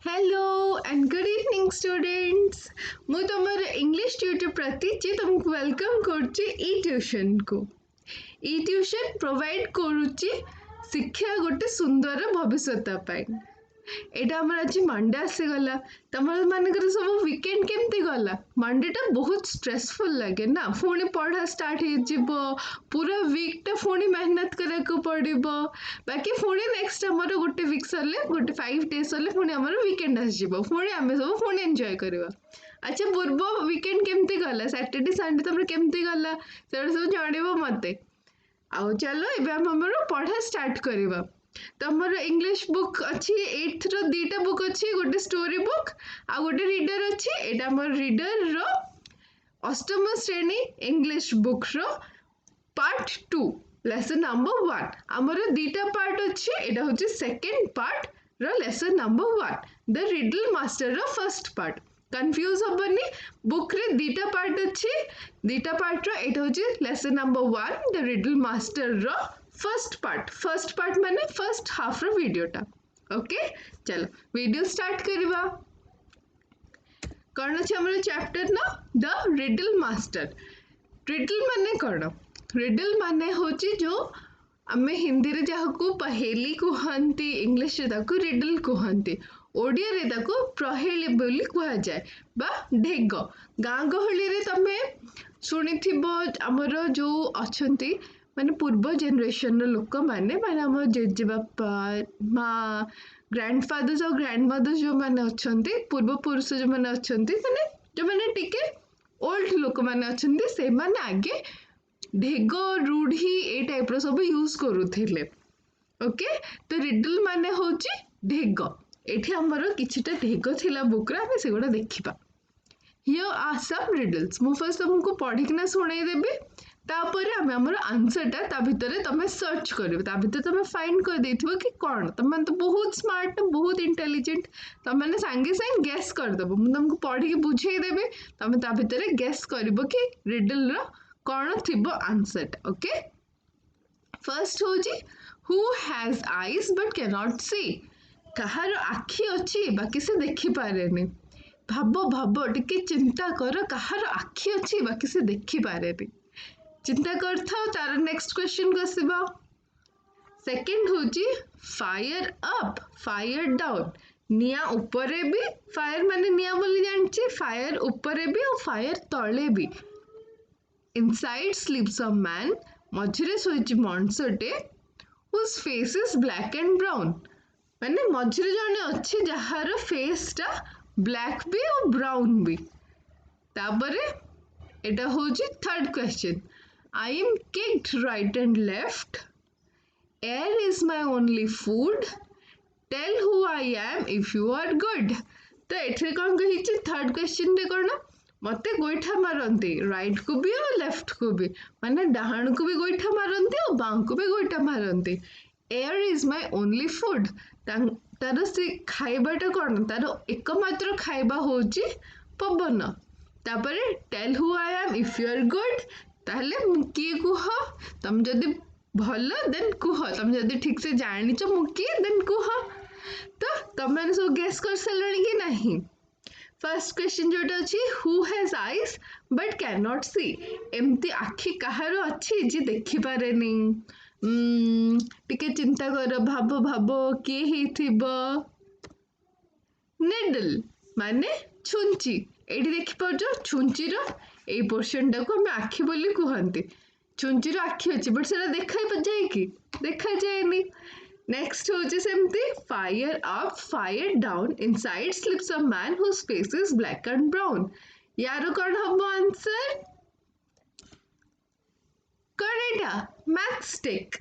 Hello and good evening students. ମୁଁ ତମର English tutor ପ୍ରତୀଚି ତମକୁ welcome କରୁଛି e-tuition କୁ। e-tuition provide କରୁଛି ଶିକ୍ଷା ଗୋଟେ ସୁନ୍ଦର ଭବିଷ୍ୟତ ପାଇଁ। ଏଇଟା ଆମର ଆଜି ମଣ୍ଡେ ଆସିଗଲା ତମର ମାନଙ୍କର ସବୁ ୱିକେଣ୍ଡ କେମିତି ଗଲା ମଣ୍ଡେଟା ବହୁତ ଷ୍ଟ୍ରେସଫୁଲ ଲାଗେ ନା ପୁଣି ପଢ଼ା ଷ୍ଟାର୍ଟ ହେଇଯିବ ପୁରା ୱିକଟା ପୁଣି ମେହନତ କରିବାକୁ ପଡ଼ିବ ବାକି ପୁଣି ନେକ୍ସଟ ଆମର ଗୋଟେ ୱିକ୍ ସରିଲେ ଗୋଟେ 5 ଡେଜ୍ ସରିଲେ ପୁଣି ଆମର ୱିକେଣ୍ଡ ଆସିଯିବ ପୁଣି ଆମେ ସବୁ ପୁଣି ଏନ୍ଜୟ କରିବା ଆଚ୍ଛା ପୂର୍ବ ୱିକେଣ୍ଡ କେମିତି ଗଲା ସାଟର୍ଡେ ସଣ୍ଡେ ତମର କେମିତି ଗଲା ସେଗୁଡ଼ା ସବୁ ଜଣେଇବ ମୋତେ ଆଉ ଚାଲ ଏବେ ଆମେ ଆମର ପଢ଼ା ଷ୍ଟାର୍ଟ କରିବା ତମର ଇଂଲିଶ ବୁକ୍ ଅଛି 8th ର ଦିଟା ବୁକ୍ ଅଛି ଗୋଟେ ଷ୍ଟୋରୀ ବୁକ୍ ଆଉ ଗୋଟେ ରିଡର ଅଛି ଏଇଟା ଆମର ରିଡର ର ଅଷ୍ଟମ ଶ୍ରେଣୀ ଇଂଲିଶ ବୁକ୍ ର ପାର୍ଟ 2 ଲେସନ ନମ୍ବର 1 ଆମର ଦିଟା ପାର୍ଟ ଅଛି ଏଇଟା ହେଉଛି ସେକେଣ୍ଡ ପାର୍ଟ ର ଲେସନ ନମ୍ବର 1 ଦ ରିଡଲ ମାଷ୍ଟର ର ଫର୍ଷ୍ଟ ପାର୍ଟ কনফ্ୟୁজ হবনি বুক রে দুইটা পার্ট আছে দুইটা পার্ট র এটা হচ্ছে লেসন নাম্বার 1 দ রিডল মাস্টার র फर्स्ट पार्ट माने फर्स्ट हाफ रो वीडियोटा ओके चलो वीडियो स्टार्ट करवा कौन अच्छे हमारे चैप्टर ना द रिडल मास्टर रिडल माने कौन रिडल माने होची जो आमे हिंदी रे जाहकु पहेली कहंती इंग्लिश रे ताकु रिडल कहंती ओडिया रे ताकु प्रहेली बोली कहा जाए बा ढेग गाँ गहली रे तमे शुनिथिबो हमर जो अछंती माने पूर्व जेनरेशन लोक माने आम जेजेबापा माँ ग्रैंडफादर्स और ग्रैंडमदर्स जो मैंने अच्छा पूर्व पुरुष जो मैंने अच्छा माने जो मैंने टिके ओल्ड लोक मैंने अच्छा से माने आगे ढेग रूढ़ी ए टाइप रो सब यूज करूथिले ओके तो रिडल माने होची ढेग एठी हमर किछिटा ढेग थिला बुक रे आमे सेगुडा देखिबा हियर आर सम रिडल्स मु फर्स्ट तुमको पढ़िकना सुनाई देबी तापर आमे हमर आंसरटा ता भितरे तमे सर्च करिवो ता भितरे तमे फाइंड कर देथिबो कि कोन तमे तो बहुत स्मार्ट बहुत इंटेलिजेंट तमे संगे संगे गेस कर देबो मु तुमको पढ़ी के बुझेई देबे तमे ता भितरे गेस करिवो कि रिडल रो कोन थिबो आंसरटा ओके फर्स्ट होजी who has eyes but can not see कहार आखि अछि बाकी से देखि पारेनी भाबो भाबो टिके चिंता कर कहार आखि अछि बाकी से देखि पारेनी चिंता करथाओ तार नेक्स्ट क्वेश्चन को आसीबा सेकंड होची फायर अप फायर डाउन निया ऊपरे भी फायर माने निया बोली जानछि फायर ऊपरे भी और फायर तळे भी इनसाइड स्लीप्स अ मैन मझिरे सोइछि मणसटे whose face is black and brown माने मझिरे जने अछि जहार फेस टा ब्लैक भी और ब्राउन भी तापरे एटा होची third question I am kicked right and left. Air is my only food. Tell who I am if you are good. तो एठरे कौन कही थर्ड क्वेश्चन रे कौन मते गोइठा मारती राइट को भी और लेफ्ट को भी माने डाहाण को भी गोइठा मारती और बां को भी गोइठा मारती air is my only food तार से खाइबाटा कौन तार एकमात्र खाइबा होची पवन तापरे tell who I am if you are good ताहले किए कुह तुम जदि भल देन कुह तुम जदि ठीक से जानिच मु किए देन कुह तो तुम मैंने सब गेस कर सारे कि नहीं फर्स्ट क्वेश्चन जोटा अच्छी who has eyes but can not see एमती आखि कहार अच्छी जी देखि पारे टिके चिंता कर भाबो भाबो किए हिथिबो नेडल माने छुंची एठी देखि परजो छुंची रो ए पोर्शन टाको हम आखि बोली कहते छुंची रो आखि अच्छी बट सेटा देखा जाए कि देखा जाएनी नेक्स्ट होची सेमती fire up fire down inside slips a man whose face is black and brown यार कौन हम आंसर कौन एटा मैथ स्टिक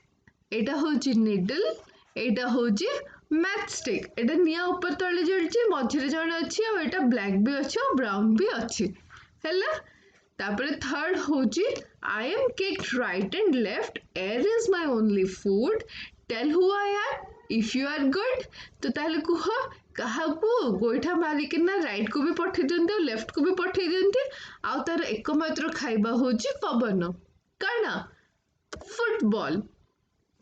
एटा होची निडल एटा होची मैथ स्टिक एटा निया ऊपर तले जळची मझिरे जणे अछि और एटा ब्लैक भी अछि और ब्राउन भी अछि हैला तापरे थर्ड होची I am kicked right and left air is my only food tell who I am if you are good तो ताहले कुह काहाकू गोइठा मारिकिना राइट को भी पठे दियंती और लेफ्ट को भी पठे दियंती आउ तार एकमात्र खाइबा होची पवन काना फुटबॉल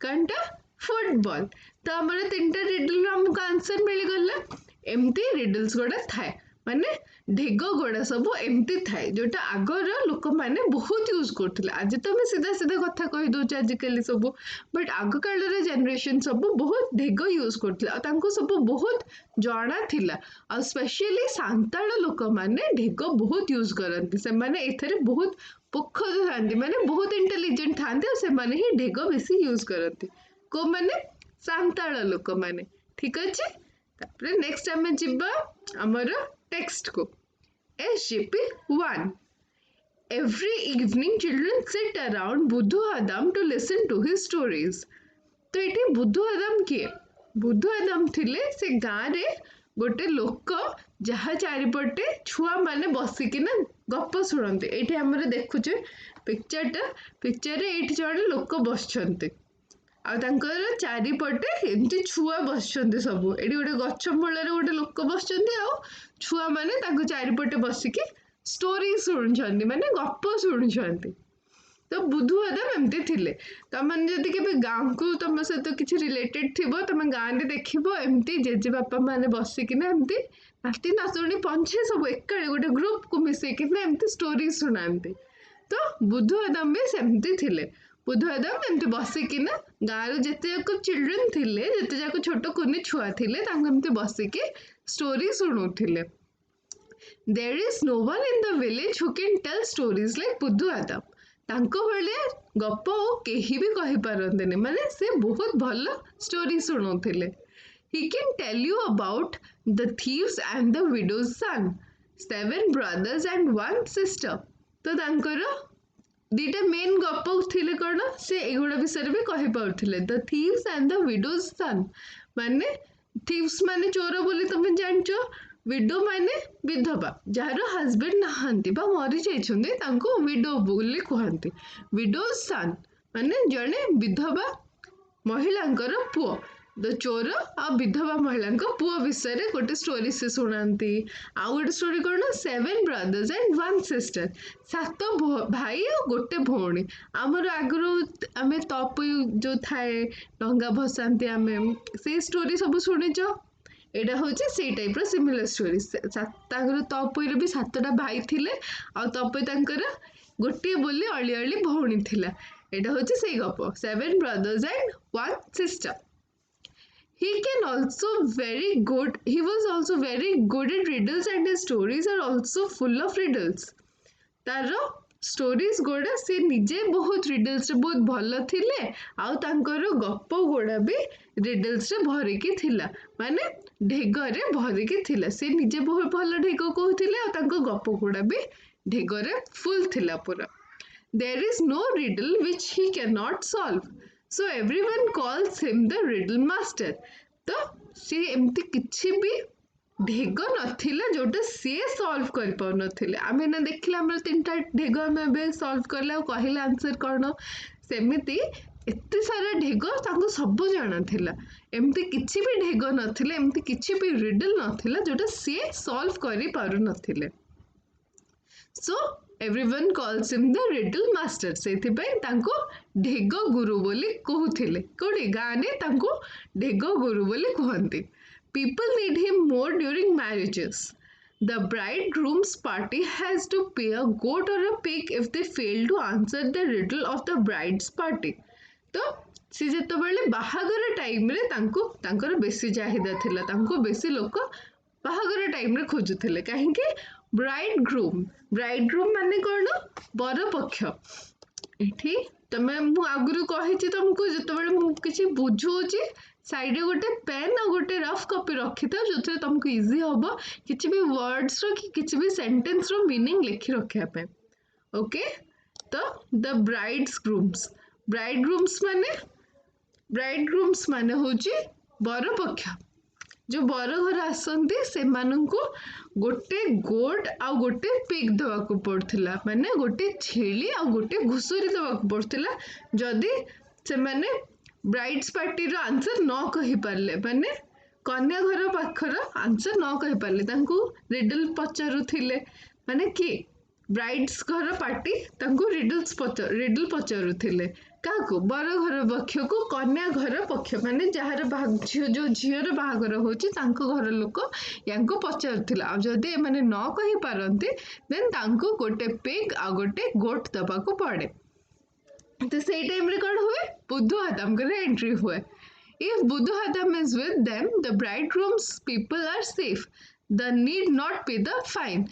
कंटा फुटबॉल तो हमर तीनटा रिडल हमको आंसर मिल गला एमती रिडल्स गुड़ा थाए माने ढेग गुड़ा सब एमती थाए जोटा आगर लोक मैंने बहुत यूज करते आज तो मैं सीधा सीधा कथा कही दूचे आजिकल सब बट आग काल जेनरेशन सब बहुत ढेग यूज करते सब बहुत जना थिला आ स्पेशली सांताल लोक मैंने ढेग बहुत यूज करती से माने एथरे बहुत पोखर था माने बहुत इंटेलिजेंट था ही ढेग बेसी यूज करती को माने सांताल लोक मैंने ठीक अच्छे तापरे नेक्स्ट आमे जिबा हमर टेक्स्ट को SGP1 Every evening children sit around Buddhu Adam to listen to his stories तो ये बुद्धू आदम किए बुद्धू आदम थिले से गाँ रे गोटे लोक जहाँ चारिपटे छुआ माने बसिकिना गप शुणती ये आम देखुचे पिक्चर रे ये जड़े लोक बसछन्ते आर चारिपटे एमती छुआ बसछन्ते सब ये गोटे गछ मूल गोटे लोक बसछन्ते आ छुआ माने चारिपटे बसिकी स्टोरी शुणुछन्ते माने गप शुणुछन्ते तो बुद्धू आदम एमती थिले तमन जदि केबे गाँव को तुम सहित किसी रिलेटेड थिबो तुम गाँ रे देखिबो एमती जेजे बापा माने बसिकिना एमती नाती नातुणी पंछे सब एकाड़े गोटे ग्रुप को मिसेकिना एमती स्टोरी शुणाते तो बुद्धू आदम भी सेमती थिले बुद्धू आदम एमती बसिकिना गाँव जिते जाक चिल्ड्रेन थिले जिते जाक छोट कुनी छुआ थिले एमती बसिकी स्टोरी शुणुथिले there is no one in the village who can tell stories like Buddhu Adam तांको भलिया गप केही भी कहि पारंतनी माने से बहुत भल स्टोरी शुणुथिले he can tell you about the thieves and the widow's son 7 brothers and 1 sister तो तांकर दीटा मेन गप थिले कौन से एगुड़ा विषय भी कहि पाउथिले the thieves and the widow's son माने थीव्स माने चोर बोली तुम जानचो विडो माने विधवा जार हस्बैंड नहांती बा मरी जाइछन्ते तांको विडो बोली कहंती विडोज सन माने जने विधवा महिलांकर पुओ द चोर आ विधवा महिला पुओ विषय रे गोटे स्टोरी से शुणाती आ गोटे स्टोरी कौन 7 ब्रदर्स एंड 1 सिस्टर 7 भाई और गोटे भौणी आमर आगु आम तप जो थाए डंगा भसाती आम से स्टोरी सब शुणिच एटा हूँ से टाइप सिमिलर स्टोरी तपईर भी 7टा भाई थिले आ तपई गोटे बोली अली अली भौणी थिला एटा हूँ से गप 7 brothers and 1 sister He was also very good at riddles and his stories are also full of riddles. Taro stories गोड़ा से निजे बहुत रिडल्स रे बहुत भल थिले आउ तांकर गप गोड़ा भी रिडल्स रे भरिकी थिला माने ढेग रे भरिकी थिला से निजे बहुत भल ढेग कहूथिले आ तांको गप गोड़ा भी ढेग रे फुल थिला पूरा There is no riddle which he cannot solve. So everyone calls him the riddle master. तो सी एमती किछि भी ढेग नथिला जोटा सी सॉल्व कर पाउ नथिले आमे ना देखिला हमर 3टा ढेग आमे बे सॉल्व करला कहले आंसर कोन सेमिति एते सारा ढेग ताको सब जाना थिला एमती किछि भी ढेग नथिले एमती किछि भी रिडल नथिला जोटा सी सॉल्व करि पारु नथिले so everyone calls him the riddle master से ढेग गुरु बोली कहूथिले कोडी गाने तांको ढेग गुरु बोली कहंती people need him more during marriages the bridegroom's party has to pay a goat or a pig if they fail to answer the riddle of the bride's party तो सी जेतबेले बाहागर टाइम रे तांकर बेसी चाहिदा थिला तांको बेसी लोक बाहागर टाइम रे खोजुथिले काहेकि ब्राइडग्रूम माने कौन बर पक्ष ये तमें मु आगु कही तुमको जो किसी बुझाऊँगी साइड गोटे पेन और गोटे रफ कॉपी रखी था जो तुमको इजी हम किसी भी वर्ड्स रो कि किसी भी सेंटेंस रो मीनिंग लिखी रखापे ओके तो द ब्राइडग्रूम्स माने हूँ बर पक्ष जो बर घर आसती से गोटे गोट आ गोटे पिग देवाक पड़ता माने गोटे छेली आ गोटे घुसुरी देवाक पड़ता जदि से माने ब्राइड्स पार्टी रो आंसर न कहि पारले माने कन्या घर पाखर आंसर न कहि पारले तांको रिडल पचारुथिले माने कि ब्राइड्स घर पार्टी तांको रिडल पचारुथिले काकू बर घर पक्ष को कन्या घर पक्ष माने जार जो झीर बाहागर होची तांको घर लोक यांको पचारुथिला आ जदि एमाने न कहि पारंती देन तांको गोटे पिग आ गोटे गोट दबाको पड़े तो सेई टाइम रे कोन हुए बुद्धू आदम करे एंट्री हुए if buddha adam is with them the bridegroom's people are safe the need not pay the fine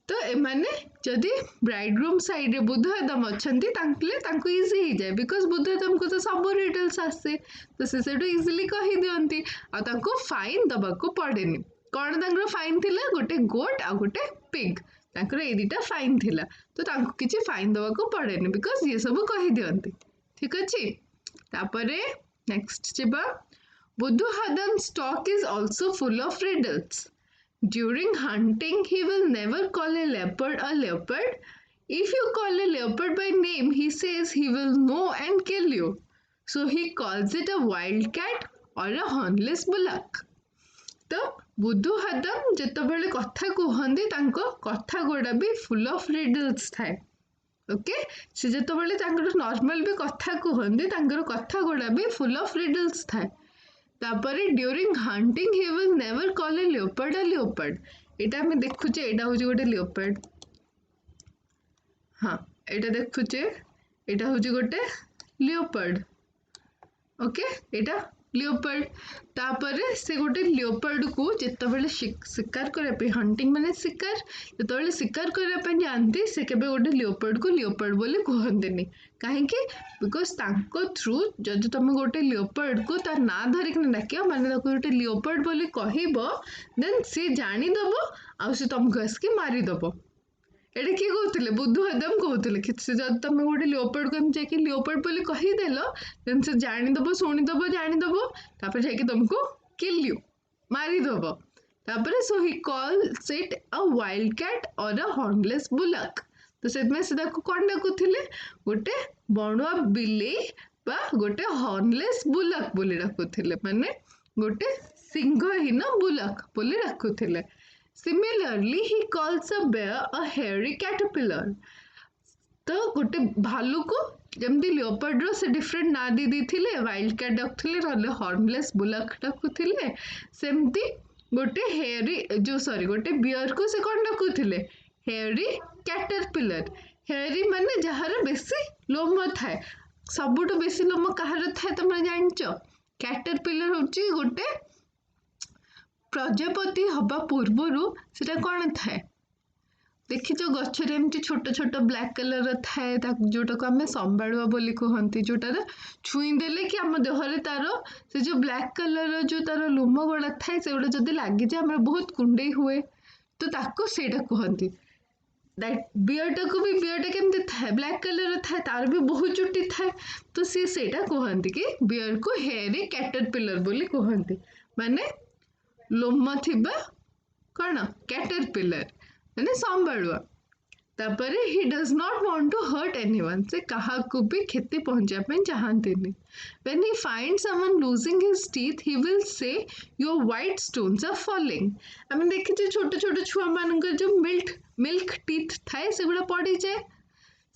तो एमाने जदि ब्राइडग्रूम साइड रे बुद्ध आदम अछंती तांकले तांको इजी ही जाए बिकॉज़ बुद्ध आदम को तो सब रिडल्स आसे तो से सेटो इजीली कहि दियंती आ तांको फाइन दबा को पड़ेनी कोन तांकर फाइन थिला गोटे गोट आ गोटे पिग तांकर ए दिटा फाइन थिला तो तांको किछि फाइन दबा को पड़ेनी बिकॉज़ ये सब कहि दियंती ठीक अछि तापरे नेक्स्ट जेबा बुद्धू Adams talk is also full of riddles During hunting, he will never call a leopard a leopard. If you call a leopard by name, he says he will know and kill you. So he calls it a wildcat or a hornless bullock. तो बुद्धू हदम जेतबेले कथा कहंदी तांको कथा गोडा भी full of riddles थाए okay से जेतबेले तांकर नॉर्मल भी कथा कहंदी तांकर कथा गोडा भी फुल ऑफ रिडल्स थाए तापरे during hunting he will never call A leopard a leopard एटा हमें देखुचे एटा होची गोटे लियोपर्ड हाँ एटा देखुचे एटा होची गोटे लियोपर्ड ओके एटा लियोपर्ड तापरे से गोटे लियोपर्ड को जेतबेले शिकार करे पे हंटिंग माने शिकार जेतबेले शिकार करे पे जानती से केबे गोटे लियोपर्ड को लियोपर्ड बोली कहंतेनी काहे कि बिकॉज़ तांको थ्रू जदि तुम गोटे लियोपर्ड को तार ना धरिक न डाकियो माने ताको गोटे लियोपर्ड बोली कहिबो देन से जानि दबो आ से तुमको आसके मारी दबो एटा किए कहते बुद्धू आदम कहते कि जब तुम गोटे लियोपर्ड को जाकि लियोपर्ड बोली कहीदेल देन से जानीदब शुणीदब जानीदब तापर जाकि तुमको किल यू मारीदब तापर so he calls it a wild cat or a hornless bullock तो से कौन डाकुले गोटे बणुआ बिलेई बा गोटे हॉर्नलेस बुलक बोली डाकुले माने गोटे सिंहहीन बुलक बोली डाकुले Similarly, he calls a bear a hairy caterpillar. तो गोटे भालू को जमती लियोपर्ड रो से डिफरेंट ना दी दी थिले वाइल्ड कैट डाकुले रहले हॉर्नलेस बुलक डाकुले सेमती गोटे हेयरी जो सॉरी गोटे बियर को से कोन डाकुले हेयरी कैटरपिलर हेयरी माने जहार बेसी लोम थाए सबुटो बेसी लोम कहार थाए तुम जानचो कैटरपिलर होची गोटे प्रजापति हवा पूर्वर से कौन थाए देखिच गचरे एमती छोट छोट ब्लैक कलर थाए जोटा को आम संभालुआ बोली कहती जोटार छुईदेले कि आम देहरे तार से जो ब्लैक कलर जो तार लोम गुड़ा थाए से गुड़ा जब लगी जाए आम बहुत कुंडे हुए तो ताको सेटा कहती बियरटा को भी बियरटा केमती थाए ब्लैक कलर थाए तार भी बहुत चुट्टी थाए तो सी सेटा कहती कि बियर को हेयरी कैटरपिलर बोली कहती माने लोम थिबा कौन कैटरपिलर माने संभालुआ तापरे he does not want to hurt anyone से कहा को भी क्षति पहुंचा पे चाहतेनी when he find someone losing his teeth he will say your white stones are falling आम देखिए छोट छोट छुआ मान जो मिल्क टीथ थाए से गुड़ा पड़ी जाए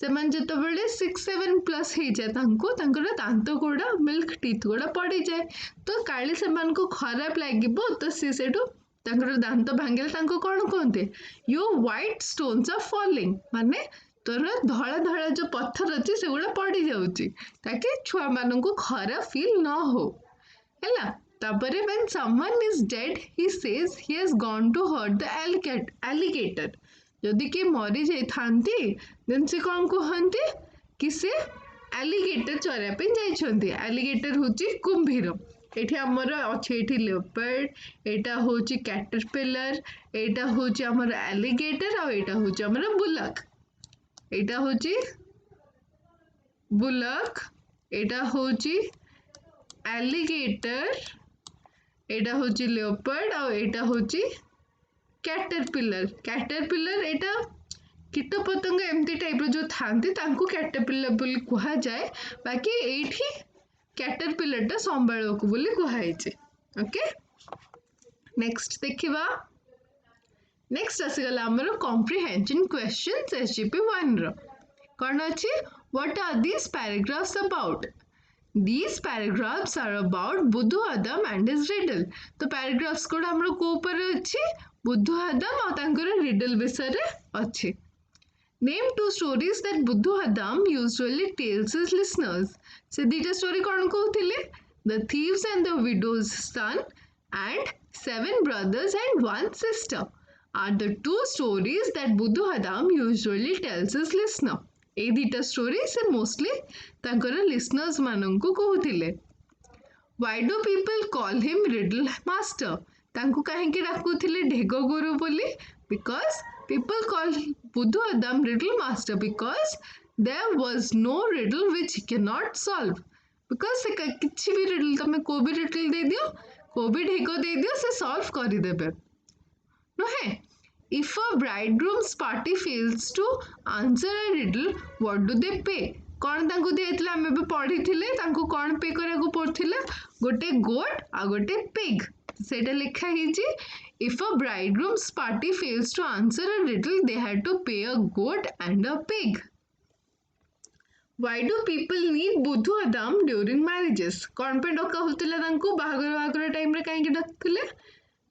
से जिते 6-7 प्लस हो जाए दांत गुड़ा मिल्क टीथ गुड़ा पड़ी जाए तो काली से खराब लगे तो सी से दांत भांगे कौन कहते यो व्हाइट स्टोन्स आर फॉलिंग माने तोर धड़ा धड़ा जो पत्थर अच्छी से गुड़ा पड़ जाऊँगी ताकि छुआ मान को खराब फील न हो है तापरे when someone is dead he says he has gone to hurt the alligator जदि किए मरी जाती देन से कौन कहते कि से एलिगेटर चरापे जाइछन्ति एलिगेटर होची कुंभीर एठी हमर अछि एठी लेपर्ड एटा होची कैटरपिलर एटा होची हमर एलिगेटर आ एटा होची हमर बुलक एटा होची बुलक एटा होची एलिगेटर एटा होची लेपर्ड आ एटा होची कैटरपिलर एटा कीट पतंग एमती टाइप जो थांती तांको कैटरपिलर बोली कहा जाए बाकी एठी कैटरपिलर संभाल को बोली कहुई ओके नेक्स्ट देखिबा नेक्स्ट आसीगला हमर कॉम्प्रिहेंशन क्वेश्चंस एसजीपी 1 रो कौन अच्छी What are these paragraphs about? These paragraphs are about Buddhu Adam and his riddle. तो paragraphs कोड हमरो को ऊपर अच्छी बुद्धू आदम और तांकर riddle विषय अच्छी. Name two stories that Buddhu Adam usually tells his listeners. से दीटा story कौन कहूथिले? The Thieves and the Widow's Son and Seven Brothers and One Sister are the two stories that Buddhu Adam usually tells his listener. A दीटा story से mostly तांकर listeners मानंको कहूथिले. Why do people call him Riddle Master? तांको काहेकि डाकुथिले ढेग गुरु बोली? Because people call Buddhu Adam Riddle Master because there was no riddle which he cannot solve. Because से किसी भी riddle तमें को भी riddle दे दियो, को भी ढेग दे दियो से solve करी देबे. No है? If a bridegroom's party fails to answer a riddle, what do they pay? कौन तांको देथिले हमें भी पढ़ी थिले तांको कौन पे करे को पड़थिले गोटे goat आ गोटे pig सेटा लिखा हिची if a bridegroom's party fails to answer a riddle they had to pay a goat and a pig. Why do people need Buddhu Adam during marriages? कौन पे डका होतिले तांको बाहागर टाइम रे काहे डकथिले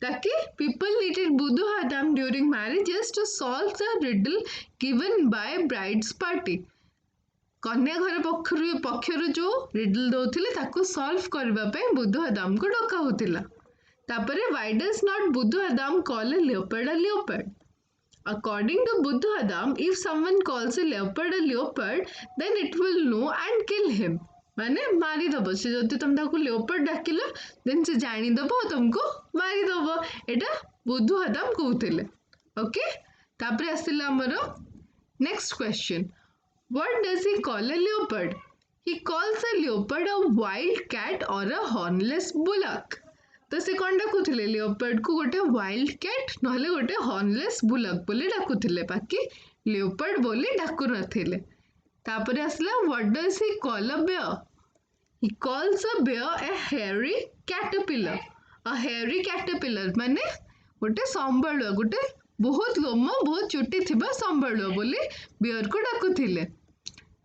ताकि people needed Buddhu Adam during marriages to solve the riddle given by bride's party. कन्या घर पक्षर जो riddle दौथिले ताको सॉल्व करबा पे बुद्धू आदाम को डका होतिला. तापरे why does not Buddhu Adam call a leopard a leopard? According to Buddhu Adam, if someone calls a leopard a leopard, then it will know and kill him. माने मारी दबो से जति तुम ताको leopard डाकिलो देन से जानी दबो तुमको मारी दबो एटा बुद्धू आदाम कहउतिले. ओके तापरे आसिला हमरो next question. What does he call a leopard? He calls a leopard a wild cat or a hornless bullock. तो से कौन डाकुथिले leopard को गोटे wild cat नहले गोटे hornless bullock बोली डाकुथिले बाकी leopard बोली डाकु नथिले. तापरे आसला what does he call a bear? He calls a bear a hairy caterpillar. A hairy caterpillar माने गोटे संबळुआ गोटे बहुत लोम बहुत चुटी थिबा संबळुआ बोली bear को डाकुथिले.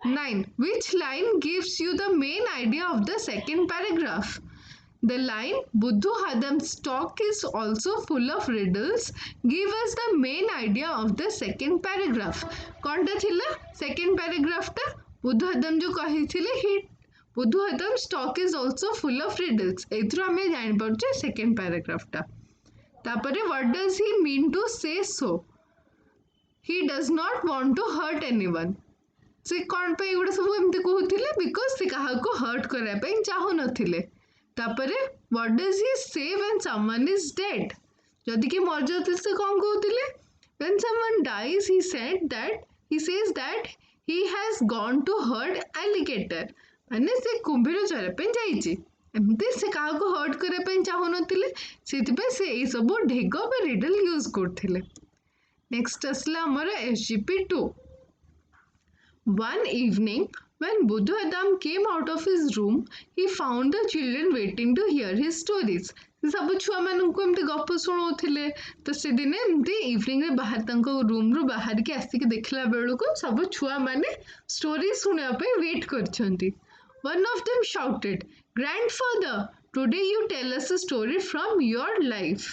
9. Which line gives you the main idea of the second paragraph? The line Buddhu Adam's talk is also full of riddles give us the main idea of the second paragraph. कौन टा थिला second paragraph टा बुद्धू आदम जो कही थिले he बुद्धू Adam's talk is also full of riddles. एथरो हमें जान पड़चे second paragraph टा. तापरे what does he mean to say so? He does not want to hurt anyone. से कौन पे एगुड़ा सब एमती कहूथिले बिकॉज से काहा को हर्ट करे पे चाहू नथिले. तापरे व्हाट डज ही से व्हेन समवन इज डेड? जदि के मर जाते से कौन कहूथिले when someone dies he says that he has gone to hurt alligator माने से कुंभीर चरे पे जाईची एमती से काहा को हर्ट करे पे चाहू नथिले सेति पे से ए सब ढेग पे रिडल यूज करथिले. नेक्स्ट असला हमर SGP2. One evening, when Buddhu Adam came out of his room, he found the children waiting to hear his stories. सब छुआ माननको एमती गप सुनौथिले तो से दिने एमती इवनिंग रे बाहर तंको रूम रो बाहर के आसी के देखला बेलको सब छुआ माने स्टोरी सुनया पे wait करछंती. One of them shouted, "Grandfather, today you tell us a story from your life."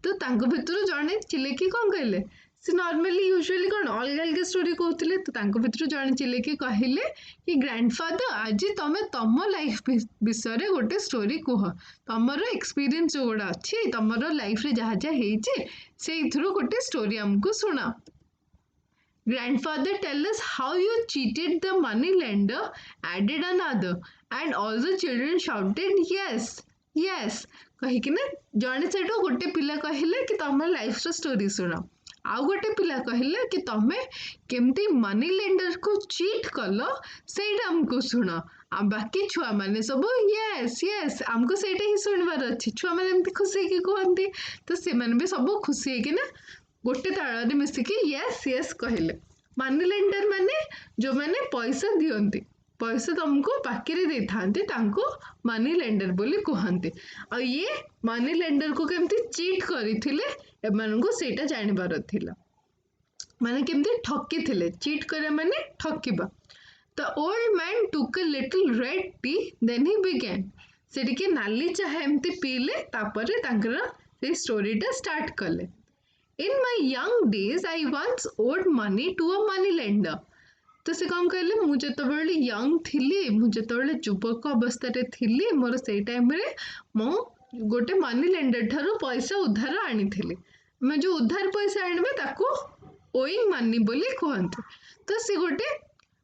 तो तांको भितर जणे चिले की कोन कहले से नॉर्मली यूजुअली कौन अलग अलग स्टोरी कहते तो तांको भितर जड़े चिले कि कहले कि ग्रैंडफादर आज तुम तुम लाइफ विषय गोटे स्टोरी कह तुमर एक्सपीरियंस जो गुड़ा अच्छी तुम लाइफ रे जहाँ जहाँ होइचे से गोटे स्टोरी आमको सुना. Grandfather tell us how you cheated the money lender, added another, and all the children shouted yes, yes. कहीं ना जड़े से गोटे पिला कहले कि तुम लाइफ रो स्टोरी सुना. आउ गोटे पिला कहले कि तमें केमती मनी लेंडर को चीट कल सेटा हमको सुन. आ बाकी छुआ माने सब यस यस हमको सेटा ही सुनबार अच्छी. छुआ माने एमती खुशी की कहती तो से माने भी सब खुशी है कि ना गोटे ताल रे मिसिकी यस यस कहले. मनी लेंडर माने जो माने पैसा दियंती पैसा तुमको बाकी रे दे थांते तांको मनी लेंडर बोली कहते. आ ये मनी लेंडर को केमती चीट करिथिले एमानको सेटा जानिबार थिला माने केमती ठकी थिले. चीट करे माने ठकीबा. The old man took a little red tea, then he began. से टिके नाली चाह एमती पीले तापरे तांकर से स्टोरीटा स्टार्ट कले. In my young days I once owed money to a money lender. तो से कौन कहले मु जेतबेले यंग थिली मु जेतबेले युवक अवस्था थिली मोर से टाइम रे मु गोटे मनी लेंडर ठारू पैसा उधार आनी थिली. मैं जो उधार पैसा आनबे ताको ओइंग मनी बोली कहंते. तो से गोटे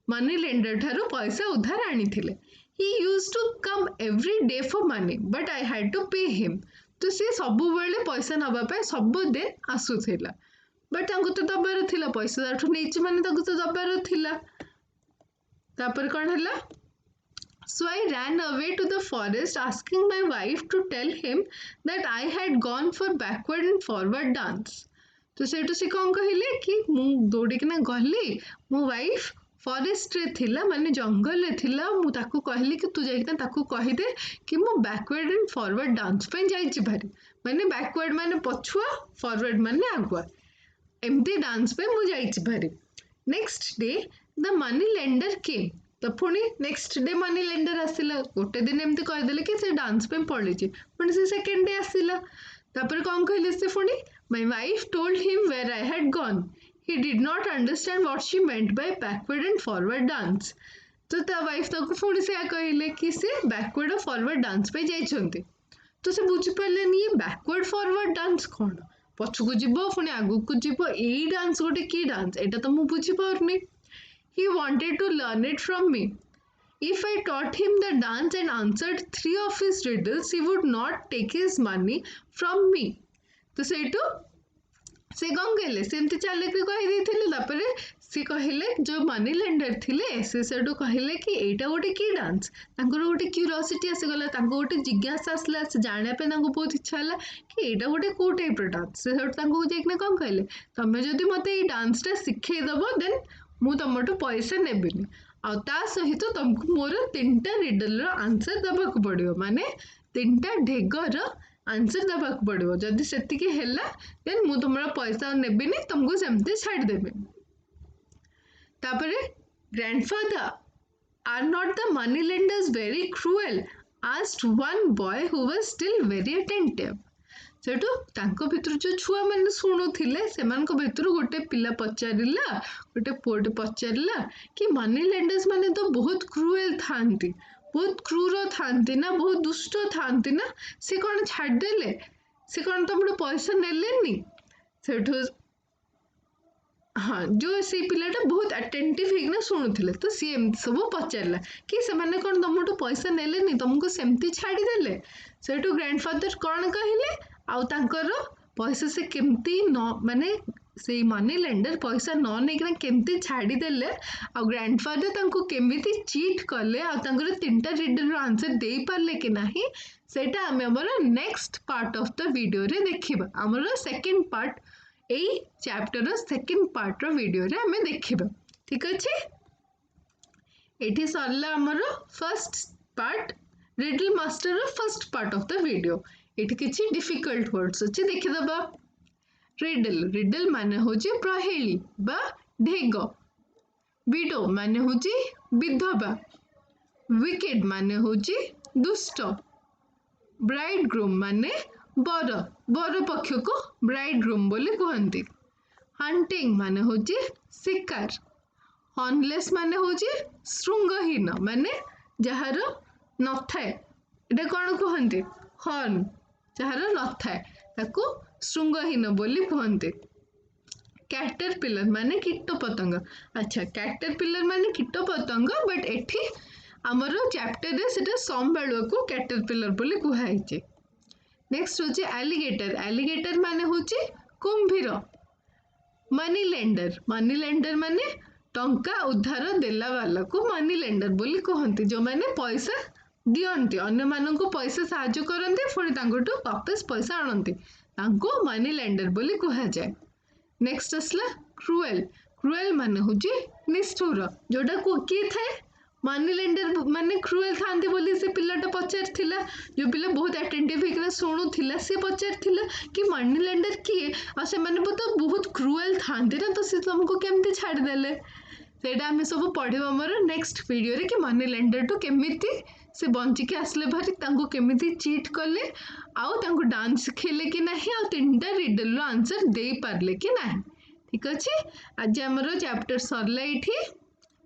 मनी लेंडर ठारू पैसा उधार आनी थिले. He used to come every day for money, but I had to pay him. तो सी सबु बेले पैसा नबा पे सब दिन आसुथिला. बट तांको तो दबार थिला पैसा ताठू नेछि माने ताको तो दबार थिला. तापर कोन हला? So I ran away to the forest asking my wife to tell him that I had gone for backward and forward dance. तो सेठू से कौन कहले कि मु दौड़ी किना गली मो वाइफ फॉरेस्ट रे थिला माने जंगल रे थिला मु ताकू कहली कि तू जाइना ताकू कहि दे कि मु बैकवर्ड एंड फॉरवर्ड डांस पे जाइछि भारी माने बैकवर्ड माने पछुआ फॉरवर्ड माने आगुआ एमती डांस पे मु जाइछि भारी. Next day the money lender came. तो पुणी नेक्स्ट डे मनी लेंडर आसिला. गोटे दिन एमती कहि देले कि से डांस पे पळिछि पुणी से सेकंड डे आसिला. तापर कोन कहले से पुणी my wife told him where I had gone. He did not understand what she meant by backward and forward dance. तो ता वाइफ ताको पुणी से कहले कि से बैकवर्ड और फॉरवर्ड डांस पे जाइछन्ते. तो से बुझि पालेनी ये बैकवर्ड फॉरवर्ड डांस कोन पछकु जिवो पुणी आगुकु जिवो एई डांस गोटे की डांस एटा तो मु बुझि पारनी. He wanted to learn it from me. If I taught him the dance and answered 3 of his riddles, he would not take his money from me. तो सेटू से कौन कहले सेमती चाले के कहि देथिले. तापरे से कहले जो मनी लेंडर थिले से सेटू कहले कि एटा गोटे की डांस तांकर गोटे क्यूरियोसिटी आसे गला तांको गोटे जिज्ञासा आसला से जाने पे तांको बहुत इच्छा हला कि एटा गोटे को टाइप रो डांस. से सेटू तांको जेकने कौन कहले तमे जदी मते ई डांसटा सिखै दबो देन मु तमटो पैसा नेबिनी आ ता सहित तुमको मोर 3टा रिडल रो आंसर दबाक पड़ियो माने 3टा ढेगर आंसर दबाक पड़ियो. जदि सेतिके हैला देन मु तुमरा पैसा नेबिनी तुमको सेमते छाड़ देबे. तापरे grandfather are not the money lenders very cruel asked one boy who was still very attentive. सेठू तांको भितर जो छुआ मैंने शुणुले से भितर गोटे पिला पचारिला गोटे पुओटे पचारिला कि मनी लेंडर्स माने तो बहुत क्रूएल थांती बहुत क्रूर थांती ना बहुत दुष्ट थांती ना से कौन छाड़देले से कौन तुम पैसा नेलेनी. सेठू हाँ जो से पिलाटा बहुत अटेंटिव होना शुणुले तो सी एमती सब पचारा कि से माने कौन तुमठू पैसा नेलेनी तुमको सेमती छाड़देले. सेठू ग्रैंडफादर कौन कहले आउ तांकर पैसा से केमती न माने से मनी लेंडर पैसा न नहीं केमती छाड़ी देले आ ग्रैंडफादर तांको केमिति चीट कले आ तांकर 3टा रिडल रो आंसर देई पारले कि नाही सेटा हम हमर next part of the video रे देखिबा. हमर सेकंड पार्ट एई चैप्टर रो सेकंड पार्ट रो वीडियो रे हमें देखिबा. ठीक अछि एठी सरला हमर फर्स्ट पार्ट रिडल मास्टर रो first part of the video. एठी किछि डिफिकल्ट वर्ड्स अछि देखिदबा. रिडल रिडल माने होछि प्रहेली बा ढेग. विडो माने होछि विधवा. विकेड माने होछि दुष्ट. ब्राइड ग्रूम माने बर बर पक्ष को ब्राइड ग्रूम बोली कहंती. हंटिंग माने होछि शिकार. हॉर्नलेस माने होछि श्रृंगहीन माने जहार नथाए एटा कोन कहंती हॉर्न जहार नथाए ताकू श्रृंगहीन बोली कहते. कैटरपिलर माने कीट पतंग. अच्छा कैटरपिलर माने कीट पतंग बट एठी हमर चैप्टर रे सेटा संभाळो को कैटरपिलर बोली कहैछि. नेक्स्ट होछि एलिगेटर. एलिगेटर माने होछि कुंभीर. मनी लेंडर माने टंका उधार देला वाला को मनी लेंडर बोली कहंती जो माने पैसा दियंती अन्य मानन को पैसा साहाय्य करंती पुणी तांकोटू वापस पैसा आणंती तांको मनी लेंडर बोली कहा जाए. नेक्स्ट असला क्रूएल. क्रूएल माने होछि निष्ठुर जोटा को किए थाए मनी लेंडर माने क्रूएल थांती बोली से पिलाटा पचारथिला जो पिला बहुत अटेंटिव होइकना सुणुथिला से पचारथिला कि मनी लेंडर किए आ से माने तो बहुत क्रूएल थांती ना तो से तुमको केमती छाड़ देले. ସେଇଟା ଆମେ ସବୁ ପଢ଼ିବା ଆମର ନେକ୍स्ट ଭିଡ଼ିଓରେ କି ମନି ଲେଣ୍ଡରଠୁ କେମିତି ସେ ବଞ୍ଚିକି ଆସିଲେ ଭାରି ତାଙ୍କୁ କେମିତି ଚିଟ୍ କଲେ ଆଉ ତାଙ୍କୁ ଡାନ୍ସ ଶିଖେଇଲେ କି ନାହିଁ ଆଉ 3ଟା ରିଡଲର ଆନ୍ସର ଦେଇପାରିଲେ କି ନାହିଁ ଠିକ୍ ଅଛି ଆଜି ଆମର ଚାପ୍ଟର ସରିଲା ଏଇଠି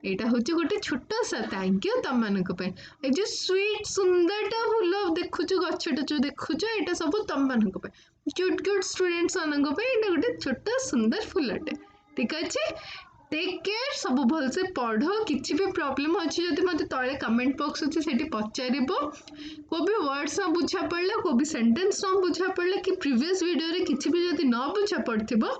ଏଇଟା ହଉଛି ଗୋଟେ ଛୋଟ ସା ଥ୍ୟାଙ୍କ ୟୁ ତମମାନଙ୍କ ପାଇଁ ଏ ଯୋଉ ସ୍ୱିଟ୍ ସୁନ୍ଦରଟା ଫୁଲ ଦେଖୁଛୁ ଗଛଟା ଯୋଉ ଦେଖୁଛ ଏଇଟା ସବୁ ତମମାନଙ୍କ ପାଇଁ କ୍ୟୁଟ୍ କ୍ୟୁଟ୍ ଷ୍ଟୁଡେଣ୍ଟସ୍ ମାନଙ୍କ ପାଇଁ ଏଇଟା ଗୋଟେ ଛୋଟ ସୁନ୍ଦର ଫୁଲଟେ ଠିକ୍ ଅଛି ଟେକ୍ କେୟାର ସବୁ ଭଲସେ ପଢ଼ କିଛି ବି ପ୍ରୋବ୍ଲେମ୍ ଅଛି ଯଦି ମୋତେ ତଳେ କମେଣ୍ଟ ବକ୍ସ ଅଛି ସେଠି ପଚାରିବ କୋଉ ବି ୱାର୍ଡସ୍ ନ ବୁଝା ପଡ଼ିଲା କୋଉ ବି ସେଣ୍ଟେନ୍ସ ନ ବୁଝା ପଡ଼ିଲା କି ପ୍ରିଭିୟସ୍ ଭିଡ଼ିଓରେ କିଛି ବି ଯଦି ନ ବୁଝା ପଡ଼ିଥିବ